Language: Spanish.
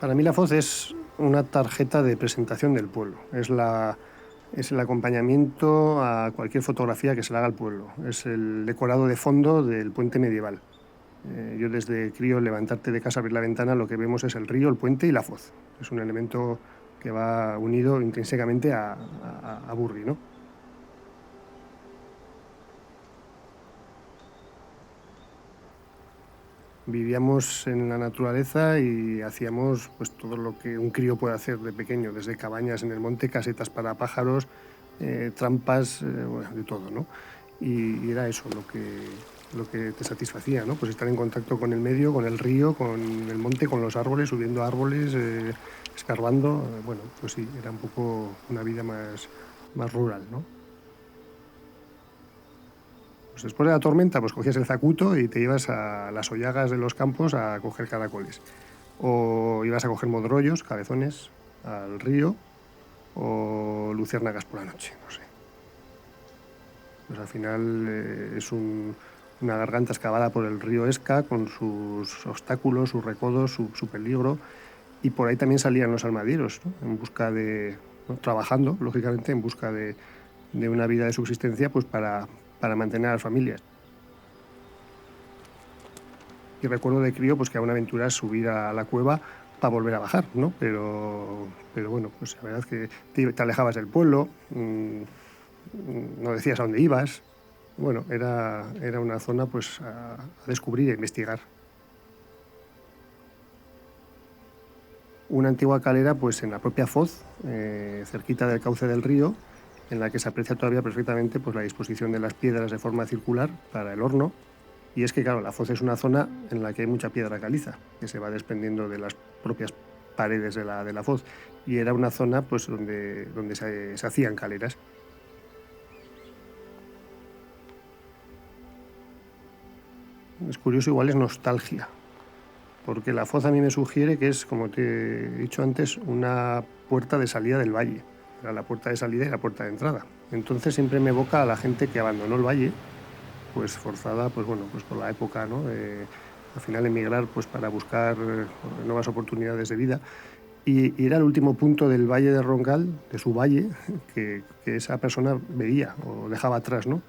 Para mí la Foz es una tarjeta de presentación del pueblo. Es el acompañamiento a cualquier fotografía que se le haga al pueblo. Es el decorado de fondo del puente medieval. Yo desde crío, levantarte de casa, abrir la ventana, lo que vemos es el río, el puente y la Foz. Es un elemento que va unido intrínsecamente a Burri, ¿no? Vivíamos en la naturaleza y hacíamos pues todo lo que un crío puede hacer de pequeño, desde cabañas en el monte, casetas para pájaros, trampas, bueno, de todo, ¿no? Y era eso lo que te satisfacía, ¿no? Pues estar en contacto con el medio, con el río, con el monte, con los árboles, subiendo árboles, escarbando. Bueno, pues sí, era un poco una vida más rural, ¿no? Pues después de la tormenta, pues cogías el zacuto y te ibas a las hoyagas de los campos a coger caracoles. O ibas a coger modrollos, cabezones, al río, o luciérnagas por la noche, no sé. Pues al final una garganta excavada por el río Esca, con sus obstáculos, sus recodos, su peligro. Y por ahí también salían los armadieros, ¿no? En busca de, ¿no? Trabajando, lógicamente, en busca de una vida de subsistencia, pues para mantener a las familias. Y recuerdo de crío pues que era una aventura subir a la cueva para volver a bajar, ¿no? Pero bueno, pues la verdad es que te alejabas del pueblo, no decías a dónde ibas. Bueno, era una zona pues a descubrir e investigar. Una antigua calera pues en la propia Foz, cerquita del cauce del río, en la que se aprecia todavía perfectamente pues la disposición de las piedras de forma circular para el horno. Y es que, claro, la Foz es una zona en la que hay mucha piedra caliza, que se va desprendiendo de las propias paredes de la Foz. Y era una zona pues, donde se hacían caleras. Es curioso, igual es nostalgia, porque la Foz a mí me sugiere que es, como te he dicho antes, una puerta de salida del valle. Era la puerta de salida y la puerta de entrada. Entonces siempre me evoca a la gente que abandonó el valle, pues forzada, pues bueno, pues por la época, ¿no? Al final emigrar pues para buscar nuevas oportunidades de vida. Y era el último punto del valle de Roncal, de su valle, que esa persona veía o dejaba atrás, ¿no?